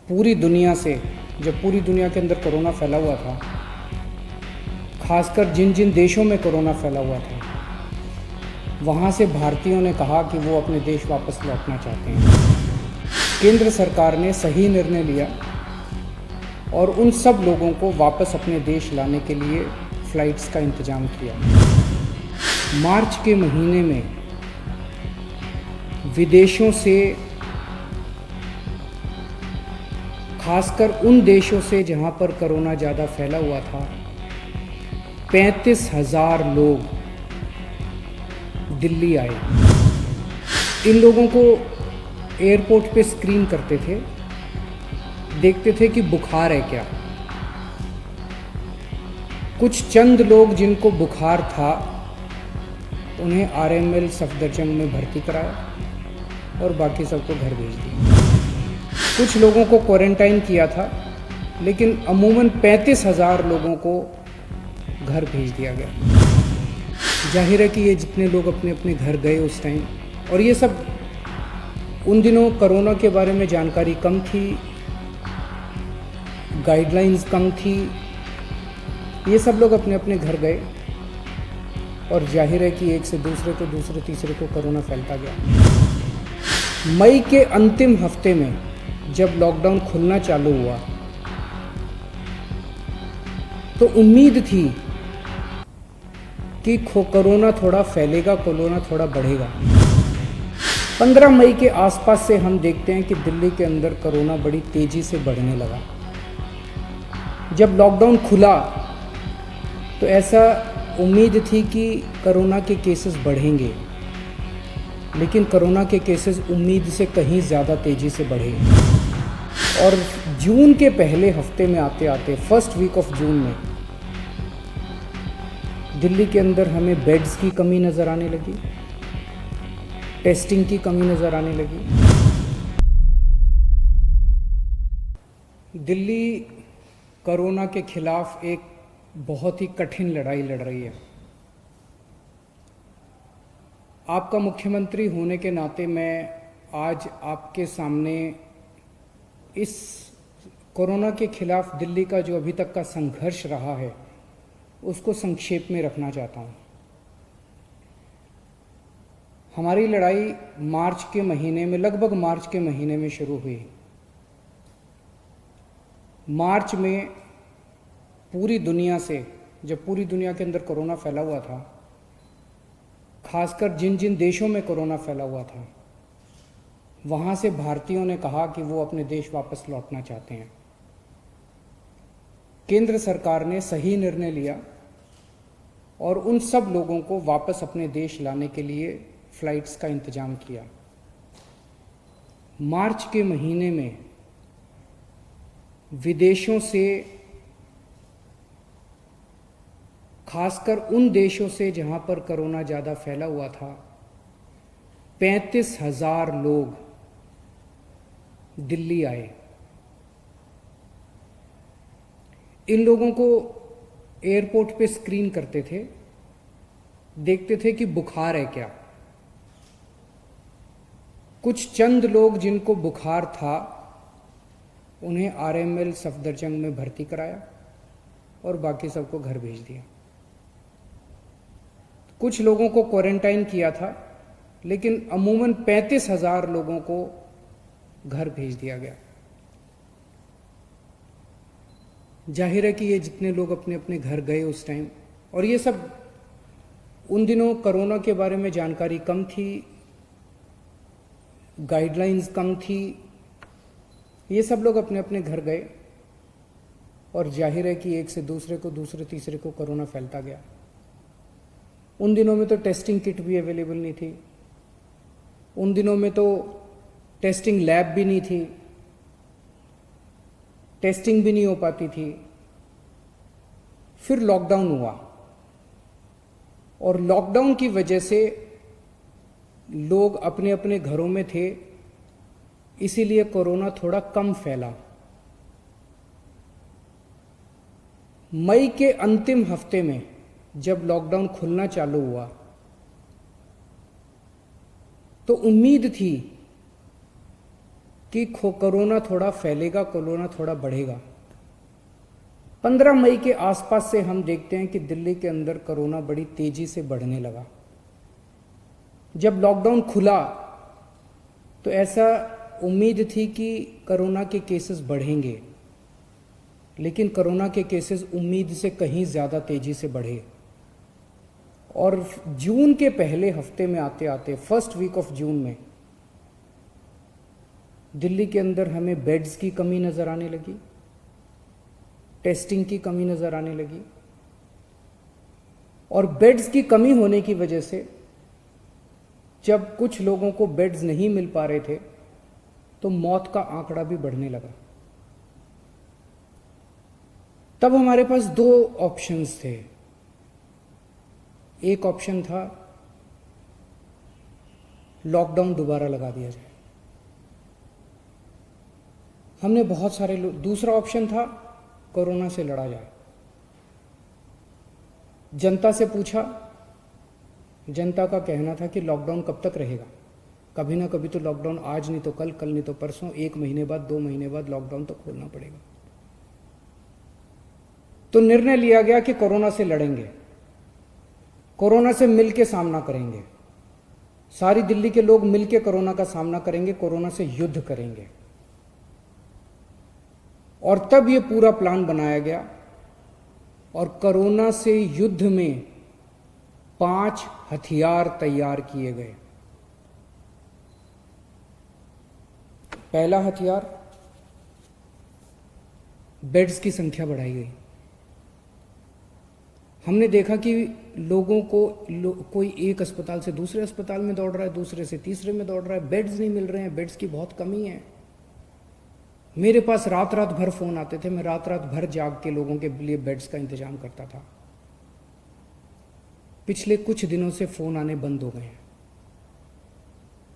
पूरी दुनिया से, जब पूरी दुनिया के अंदर कोरोना फैला हुआ था, खासकर जिन जिन देशों में कोरोना फैला हुआ था, वहाँ से भारतीयों ने कहा कि वो अपने देश वापस लौटना चाहते हैं। केंद्र सरकार ने सही निर्णय लिया और उन सब लोगों को वापस अपने देश लाने के लिए फ़्लाइट्स का इंतज़ाम किया। मार्च के महीने में विदेशों से, खासकर उन देशों से जहां पर कोरोना ज़्यादा फैला हुआ था, 35,000 लोग दिल्ली आए। इन लोगों को एयरपोर्ट पे स्क्रीन करते थे, देखते थे कि बुखार है क्या। कुछ चंद लोग जिनको बुखार था उन्हें आरएमएल सफदरजंग में भर्ती कराया और बाकी सबको घर भेज दिया। कुछ लोगों को क्वारंटाइन किया था, लेकिन अमूमन 35,000 लोगों को घर भेज दिया गया। जाहिर है कि ये जितने लोग अपने अपने घर गए उस टाइम, और ये सब उन दिनों कोरोना के बारे में जानकारी कम थी, गाइडलाइंस कम थी, ये सब लोग अपने अपने घर गए और जाहिर है कि एक से दूसरे को, दूसरे तीसरे को कोरोना फैलता गया। मई के अंतिम हफ्ते में जब लॉकडाउन खुलना चालू हुआ तो उम्मीद थी कि कोरोना थोड़ा फैलेगा, कोरोना थोड़ा बढ़ेगा। 15 मई के आसपास से हम देखते हैं कि दिल्ली के अंदर कोरोना बड़ी तेजी से बढ़ने लगा। जब लॉकडाउन खुला तो ऐसा उम्मीद थी कि कोरोना के केसेस बढ़ेंगे, लेकिन कोरोना के केसेस उम्मीद से कहीं ज़्यादा तेज़ी से बढ़े और जून के पहले हफ्ते में आते आते, फर्स्ट वीक ऑफ जून में, दिल्ली के अंदर हमें बेड्स की कमी नज़र आने लगी, टेस्टिंग की कमी नज़र आने लगी। दिल्ली कोरोना के खिलाफ एक बहुत ही कठिन लड़ाई लड़ रही है। आपका मुख्यमंत्री होने के नाते मैं आज आपके सामने इस कोरोना के खिलाफ दिल्ली का जो अभी तक का संघर्ष रहा है उसको संक्षेप में रखना चाहता हूँ। हमारी लड़ाई मार्च के महीने में, लगभग मार्च के महीने में शुरू हुई। मार्च में पूरी दुनिया से, जब पूरी दुनिया के अंदर कोरोना फैला हुआ था, खासकर जिन जिन देशों में कोरोना फैला हुआ था, वहाँ से भारतीयों ने कहा कि वो अपने देश वापस लौटना चाहते हैं। केंद्र सरकार ने सही निर्णय लिया और उन सब लोगों को वापस अपने देश लाने के लिए फ़्लाइट्स का इंतज़ाम किया। मार्च के महीने में विदेशों से, खासकर उन देशों से जहां पर कोरोना ज़्यादा फैला हुआ था, 35,000 लोग दिल्ली आए। इन लोगों को एयरपोर्ट पे स्क्रीन करते थे, देखते थे कि बुखार है क्या। कुछ चंद लोग जिनको बुखार था उन्हें आरएमएल सफदरजंग में भर्ती कराया और बाकी सबको घर भेज दिया। कुछ लोगों को क्वारंटाइन किया था, लेकिन अमूमन 35,000 लोगों को घर भेज दिया गया। जाहिर है कि ये जितने लोग अपने अपने घर गए उस टाइम, और ये सब उन दिनों कोरोना के बारे में जानकारी कम थी, गाइडलाइंस कम थी, ये सब लोग अपने अपने घर गए और जाहिर है कि एक से दूसरे को, दूसरे तीसरे को कोरोना फैलता गया। उन दिनों में तो टेस्टिंग किट भी अवेलेबल नहीं थी, उन दिनों में तो टेस्टिंग लैब भी नहीं थी, टेस्टिंग भी नहीं हो पाती थी। फिर लॉकडाउन हुआ और लॉकडाउन की वजह से लोग अपने अपने घरों में थे, इसीलिए कोरोना थोड़ा कम फैला। मई के अंतिम हफ्ते में जब लॉकडाउन खुलना चालू हुआ तो उम्मीद थी कि कोरोना थोड़ा फैलेगा, कोरोना थोड़ा बढ़ेगा। 15 मई के आसपास से हम देखते हैं कि दिल्ली के अंदर कोरोना बड़ी तेजी से बढ़ने लगा। जब लॉकडाउन खुला तो ऐसा उम्मीद थी कि कोरोना के केसेस बढ़ेंगे, लेकिन कोरोना के केसेस उम्मीद से कहीं ज़्यादा तेजी से बढ़े और जून के पहले हफ्ते में आते आते फर्स्ट वीक ऑफ जून में दिल्ली के अंदर हमें बेड्स की कमी नज़र आने लगी, टेस्टिंग की कमी नज़र आने लगी और बेड्स की कमी होने की वजह से जब कुछ लोगों को बेड्स नहीं मिल पा रहे थे तो मौत का आंकड़ा भी बढ़ने लगा। तब हमारे पास दो ऑप्शंस थे। एक ऑप्शन था लॉकडाउन दोबारा लगा दिया जाए, हमने बहुत सारे लोग। दूसरा ऑप्शन था कोरोना से लड़ा जाए। जनता से पूछा, जनता का कहना था कि लॉकडाउन कब तक रहेगा, कभी ना कभी तो लॉकडाउन, आज नहीं तो कल, कल नहीं तो परसों, 1 महीने बाद, 2 महीने बाद लॉकडाउन तो खोलना पड़ेगा। तो निर्णय लिया गया कि कोरोना से लड़ेंगे, कोरोना से मिलकर सामना करेंगे, सारी दिल्ली के लोग मिलकर कोरोना का सामना करेंगे, कोरोना से युद्ध करेंगे। और तब ये पूरा प्लान बनाया गया और कोरोना से युद्ध में 5 हथियार तैयार किए गए। पहला हथियार, बेड्स की संख्या बढ़ाई गई। हमने देखा कि लोगों को कोई एक अस्पताल से दूसरे अस्पताल में दौड़ रहा है, दूसरे से तीसरे में दौड़ रहा है, बेड्स नहीं मिल रहे हैं, बेड्स की बहुत कमी है। मेरे पास रात रात भर फोन आते थे, मैं रात रात भर जाग के लोगों के लिए बेड्स का इंतजाम करता था। पिछले कुछ दिनों से फोन आने बंद हो गए हैं।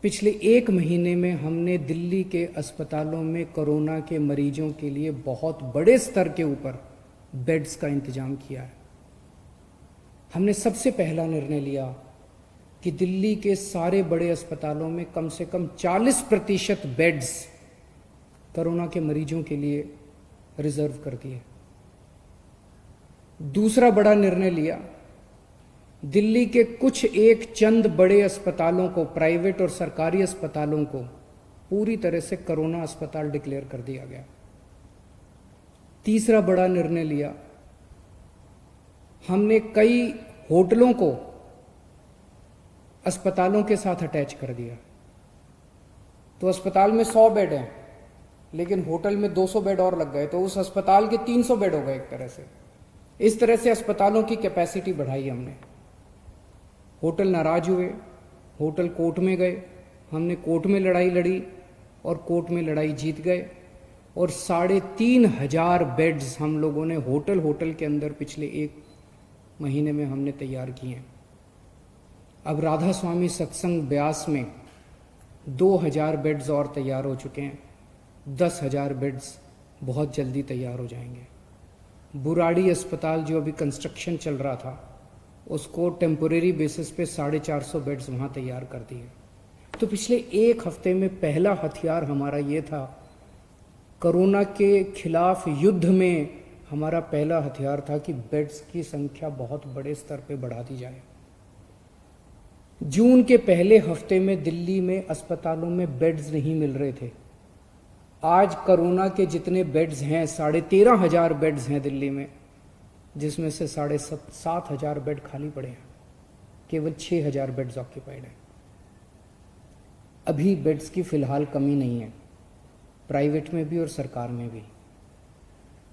पिछले 1 महीने में हमने दिल्ली के अस्पतालों में कोरोना के मरीजों के लिए बहुत बड़े स्तर के ऊपर बेड्स का इंतजाम किया है। हमने सबसे पहला निर्णय लिया कि दिल्ली के सारे बड़े अस्पतालों में कम से कम 40% बेड्स कोरोना के मरीजों के लिए रिजर्व कर दिए। दूसरा बड़ा निर्णय लिया, दिल्ली के कुछ एक चंद बड़े अस्पतालों को, प्राइवेट और सरकारी अस्पतालों को पूरी तरह से कोरोना अस्पताल डिक्लेयर कर दिया गया। तीसरा बड़ा निर्णय लिया, हमने कई होटलों को अस्पतालों के साथ अटैच कर दिया। तो अस्पताल में 100 बेड हैं, लेकिन होटल में 200 बेड और लग गए, तो उस अस्पताल के 300 बेड हो गए एक तरह से। इस तरह से अस्पतालों की कैपेसिटी बढ़ाई हमने। होटल नाराज हुए, होटल कोर्ट में गए, हमने कोर्ट में लड़ाई लड़ी और कोर्ट में लड़ाई जीत गए और 3,500 बेड्स हम लोगों ने होटल के अंदर पिछले 1 महीने में हमने तैयार किए हैं। अब राधा स्वामी सत्संग ब्यास में 2,000 बेड्स और तैयार हो चुके हैं। 10,000 बेड्स बहुत जल्दी तैयार हो जाएंगे। बुराड़ी अस्पताल जो अभी कंस्ट्रक्शन चल रहा था, उसको टेम्पोरेरी बेसिस पे 450 बेड्स वहाँ तैयार कर दिए। तो पिछले 1 हफ्ते में पहला हथियार हमारा ये था, कोरोना के खिलाफ युद्ध में हमारा पहला हथियार था कि बेड्स की संख्या बहुत बड़े स्तर पे बढ़ा दी जाए। जून के पहले हफ्ते में दिल्ली में अस्पतालों में बेड्स नहीं मिल रहे थे। आज कोरोना के जितने बेड्स हैं, 13,500 बेड्स हैं दिल्ली में, जिसमें से 7,500 बेड खाली पड़े हैं, केवल 6,000 बेड्स ऑक्यूपाइड हैं। अभी बेड्स की फिलहाल कमी नहीं है, प्राइवेट में भी और सरकार में भी।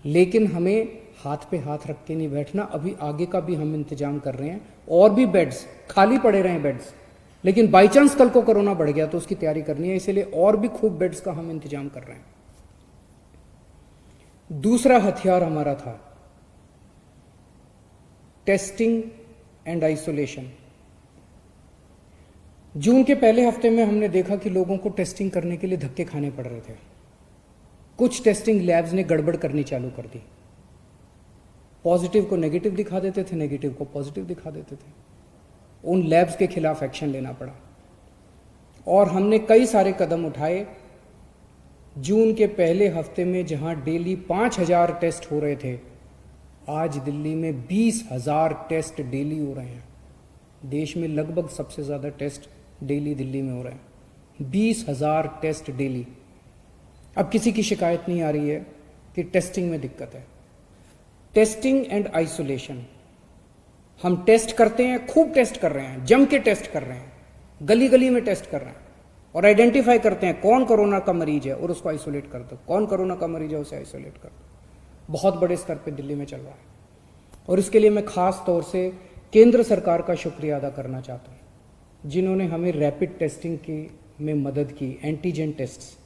लेकिन हमें हाथ पे हाथ रख के नहीं बैठना, अभी आगे का भी हम इंतजाम कर रहे हैं। और भी बेड्स खाली पड़े रहे बेड्स, लेकिन बाई चांस कल को कोरोना बढ़ गया तो उसकी तैयारी करनी है, इसलिए और भी खूब बेड्स का हम इंतजाम कर रहे हैं। दूसरा हथियार हमारा था टेस्टिंग एंड आइसोलेशन। जून के पहले हफ्ते में हमने देखा कि लोगों को टेस्टिंग करने के लिए धक्के खाने पड़ रहे थे। कुछ टेस्टिंग लैब्स ने गड़बड़ करनी चालू कर दी, पॉजिटिव को नेगेटिव दिखा देते थे, नेगेटिव को पॉजिटिव दिखा देते थे। उन लैब्स के खिलाफ एक्शन लेना पड़ा और हमने कई सारे कदम उठाए जून के पहले हफ्ते में जहां डेली 5,000 टेस्ट हो रहे थे, आज दिल्ली में 20,000 टेस्ट डेली हो रहे हैं। देश में लगभग सबसे ज़्यादा टेस्ट डेली दिल्ली में हो रहे हैं, 20,000 टेस्ट डेली। अब किसी की शिकायत नहीं आ रही है कि टेस्टिंग में दिक्कत है। टेस्टिंग एंड आइसोलेशन, हम टेस्ट करते हैं, खूब टेस्ट कर रहे हैं, जम के टेस्ट कर रहे हैं, गली गली में टेस्ट कर रहे हैं और आइडेंटिफाई करते हैं कौन कोरोना का मरीज है और उसको आइसोलेट कर दो, कौन कोरोना का मरीज है उसे आइसोलेट कर दो। बहुत बड़े स्तर पे दिल्ली में चल रहा है और इसके लिए मैं खास तौर से केंद्र सरकार का शुक्रिया अदा करना चाहता हूँ, जिन्होंने हमें रैपिड टेस्टिंग की में मदद की। एंटीजन टेस्ट्स,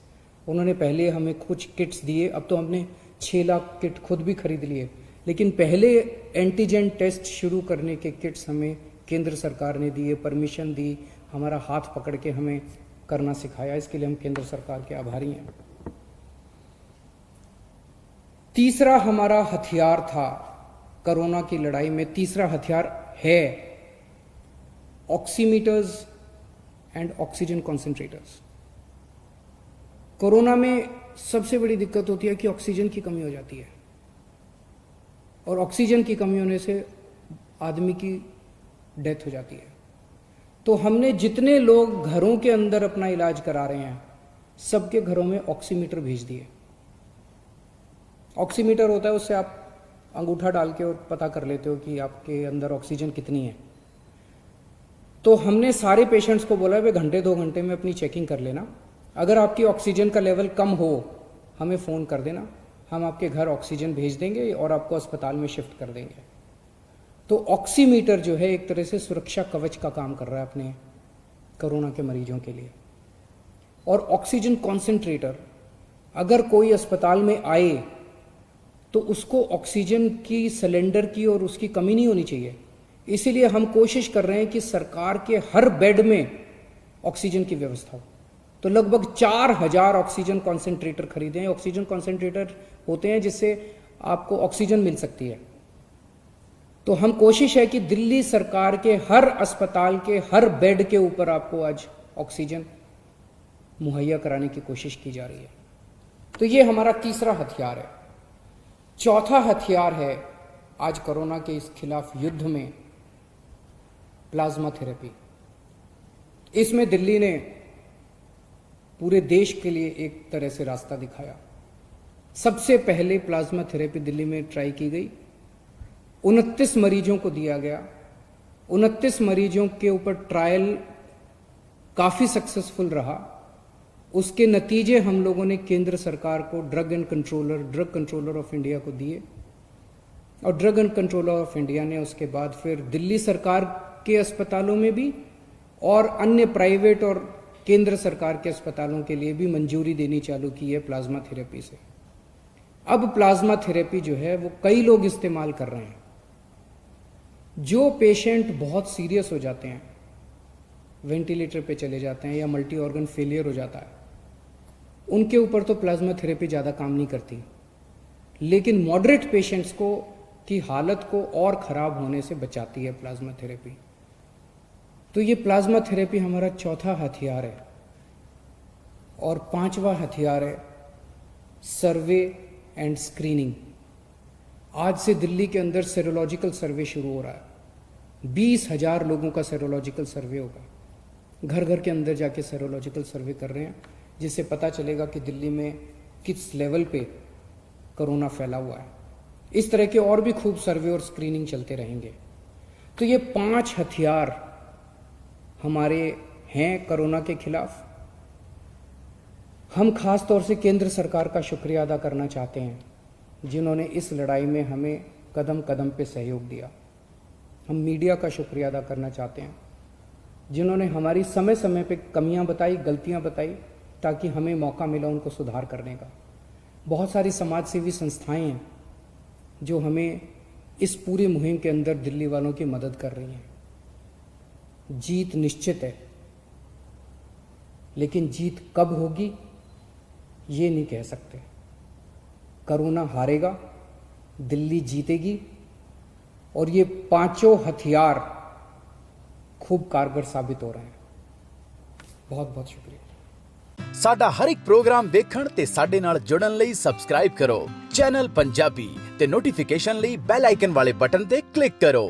उन्होंने पहले हमें कुछ किट्स दिए, अब तो हमने 6 लाख किट खुद भी खरीद लिए, लेकिन पहले एंटीजन टेस्ट शुरू करने के किट्स हमें केंद्र सरकार ने दिए, परमिशन दी, हमारा हाथ पकड़ के हमें करना सिखाया। इसके लिए हम केंद्र सरकार के आभारी हैं। तीसरा हमारा हथियार था कोरोना की लड़ाई में, तीसरा हथियार है oximeters and oxygen concentrators. Corona में सबसे बड़ी दिक्कत होती है कि ऑक्सीजन की कमी हो जाती है और ऑक्सीजन की कमी होने से आदमी की डेथ हो जाती है। तो हमने जितने लोग घरों के अंदर अपना इलाज करा रहे हैं, सबके घरों में ऑक्सीमीटर भेज दिए। ऑक्सीमीटर होता है, उससे आप अंगूठा डाल के और पता कर लेते हो कि आपके अंदर ऑक्सीजन कितनी है। तो हमने सारे पेशेंट्स को बोला, वे घंटे 2 घंटे में अपनी चेकिंग कर लेना, अगर आपकी ऑक्सीजन का लेवल कम हो हमें फ़ोन कर देना, हम आपके घर ऑक्सीजन भेज देंगे और आपको अस्पताल में शिफ्ट कर देंगे। तो ऑक्सीमीटर जो है एक तरह से सुरक्षा कवच का काम कर रहा है अपने कोरोना के मरीजों के लिए। और ऑक्सीजन कॉन्सेंट्रेटर, अगर कोई अस्पताल में आए तो उसको ऑक्सीजन की सिलेंडर की और उसकी कमी नहीं होनी चाहिए, इसीलिए हम कोशिश कर रहे हैं कि सरकार के हर बेड में ऑक्सीजन की व्यवस्था हो। तो लगभग 4,000 ऑक्सीजन कॉन्सेंट्रेटर खरीदे हैं। ऑक्सीजन कॉन्सेंट्रेटर होते हैं जिससे आपको ऑक्सीजन मिल सकती है। तो हम कोशिश है कि दिल्ली सरकार के हर अस्पताल के हर बेड के ऊपर आपको आज ऑक्सीजन मुहैया कराने की कोशिश की जा रही है। तो ये हमारा तीसरा हथियार है। चौथा हथियार है आज कोरोना के इस खिलाफ युद्ध में प्लाज्मा थेरेपी। इसमें दिल्ली ने पूरे देश के लिए एक तरह से रास्ता दिखाया। सबसे पहले प्लाज्मा थेरेपी दिल्ली में ट्राई की गई, 29 मरीजों को दिया गया। 29 मरीजों के ऊपर ट्रायल काफ़ी सक्सेसफुल रहा। उसके नतीजे हम लोगों ने केंद्र सरकार को ड्रग कंट्रोलर ऑफ इंडिया को दिए और drug and controller of India ने उसके बाद फिर दिल्ली सरकार के अस्पतालों में भी और अन्य प्राइवेट और केंद्र सरकार के अस्पतालों के लिए भी मंजूरी देनी चालू की है प्लाज्मा थेरेपी से। अब प्लाज्मा थेरेपी जो है वो कई लोग इस्तेमाल कर रहे हैं। जो पेशेंट बहुत सीरियस हो जाते हैं, वेंटिलेटर पे चले जाते हैं या मल्टी ऑर्गन फेलियर हो जाता है, उनके ऊपर तो प्लाज्मा थेरेपी ज़्यादा काम नहीं करती, लेकिन मॉडरेट पेशेंट्स को की हालत को और ख़राब होने से बचाती है प्लाज्मा थेरेपी। तो ये प्लाज्मा थेरेपी हमारा चौथा हथियार है। और पांचवा हथियार है सर्वे एंड स्क्रीनिंग। आज से दिल्ली के अंदर सेरोलॉजिकल सर्वे शुरू हो रहा है। 20,000 लोगों का सेरोलॉजिकल सर्वे होगा। घर घर के अंदर जाके सेरोलॉजिकल सर्वे कर रहे हैं, जिससे पता चलेगा कि दिल्ली में किस लेवल पे कोरोना फैला हुआ है। इस तरह के और भी खूब सर्वे और स्क्रीनिंग चलते रहेंगे। तो ये 5 हथियार हमारे हैं कोरोना के खिलाफ। हम खास तौर से केंद्र सरकार का शुक्रिया अदा करना चाहते हैं, जिन्होंने इस लड़ाई में हमें कदम कदम पे सहयोग दिया। हम मीडिया का शुक्रिया अदा करना चाहते हैं, जिन्होंने हमारी समय समय पे कमियां बताई, गलतियां बताई, ताकि हमें मौका मिला उनको सुधार करने का। बहुत सारी समाज सेवी संस्थाएं हैं जो हमें इस पूरी मुहिम के अंदर दिल्ली वालों की मदद कर रही हैं। जीत निश्चित है, लेकिन जीत कब होगी ये नहीं कह सकते। कोरोना हारेगा, दिल्ली जीतेगी और ये 5 हथियार खूब कारगर साबित हो रहे हैं। बहुत बहुत शुक्रिया। ਸਾਡਾ ਹਰ ਇੱਕ ਪ੍ਰੋਗਰਾਮ ਵੇਖਣ ਤੇ ਸਾਡੇ ਨਾਲ ਜੁੜਨ ਲਈ ਸਬਸਕ੍ਰਾਈਬ ਕਰੋ ਚੈਨਲ ਪੰਜਾਬੀ ਤੇ ਨੋਟੀਫਿਕੇਸ਼ਨ ਲਈ ਬੈਲ ਆਈਕਨ ਵਾਲੇ ਬਟਨ ਤੇ ਕਲਿੱਕ ਕਰੋ।